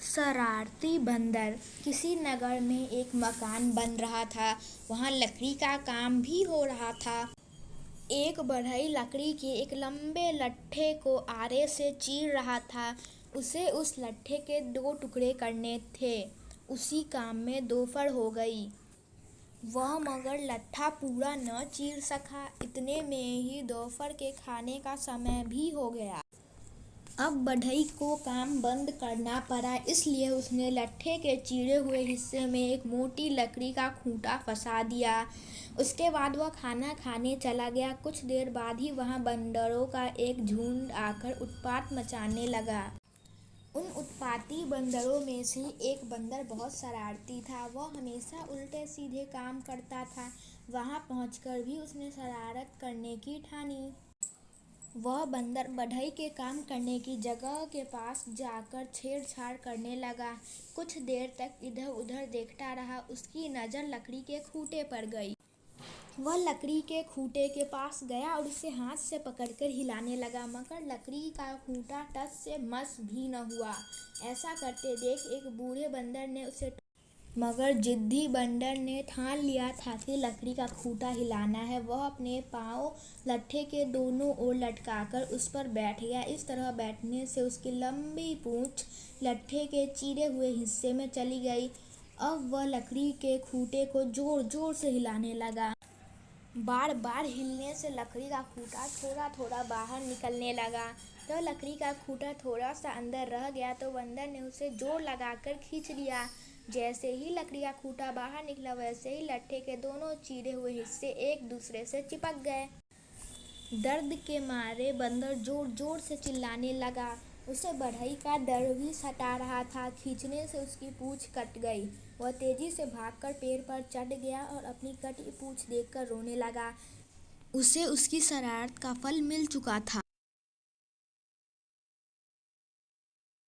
शरारती बंदर। किसी नगर में एक मकान बन रहा था। वहाँ लकड़ी का काम भी हो रहा था। एक बढ़ई लकड़ी के एक लंबे लट्ठे को आरे से चीर रहा था। उसे उस लट्ठे के 2 टुकड़े करने थे। उसी काम में दोपहर हो गई। वह मगर लट्ठा पूरा न चीर सका। इतने में ही दोपहर के खाने का समय भी हो गया। अब बढ़ई को काम बंद करना पड़ा, इसलिए उसने लट्ठे के चीरे हुए हिस्से में एक मोटी लकड़ी का खूंटा फंसा दिया। उसके बाद वह खाना खाने चला गया। कुछ देर बाद ही वहां बंदरों का एक झुंड आकर उत्पात मचाने लगा। उन उत्पाती बंदरों में से एक बंदर बहुत शरारती था। वह हमेशा उल्टे सीधे काम करता था। वहां पहुंचकर भी उसने शरारत करने की ठानी। वह बंदर बढ़ई के काम करने की जगह के पास जाकर छेड़छाड़ करने लगा। कुछ देर तक इधर उधर देखता रहा। उसकी नज़र लकड़ी के खूंटे पर गई। वह लकड़ी के खूंटे के पास गया और उसे हाथ से पकड़कर हिलाने लगा, मगर लकड़ी का खूंटा टस से मस भी न हुआ। ऐसा करते देख एक बूढ़े बंदर ने उसे मगर जिद्दी बंदर ने ठान लिया था कि लकड़ी का खूंटा हिलाना है। वह अपने पाँव लट्ठे के दोनों ओर लटकाकर उस पर बैठ गया। इस तरह बैठने से उसकी लंबी पूंछ लट्ठे के चीरे हुए हिस्से में चली गई। अब वह लकड़ी के खूंटे को जोर जोर से हिलाने लगा। बार बार हिलने से लकड़ी का खूंटा थोड़ा थोड़ा बाहर निकलने लगा। तो लकड़ी का खूंटा थोड़ा सा अंदर रह गया तो बंदर ने उसे जोर लगाकर खींच लिया। जैसे ही लकड़ी का खूंटा बाहर निकला, वैसे ही लट्ठे के दोनों चीरे हुए हिस्से एक दूसरे से चिपक गए। दर्द के मारे बंदर जोर जोर से चिल्लाने लगा। उसे बढ़ई का डर भी सता रहा था। खींचने से उसकी पूंछ कट गई। वह तेजी से भागकर पेड़ पर चढ़ गया और अपनी कटी पूंछ देखकर रोने लगा। उसे उसकी शरारत का फल मिल चुका था।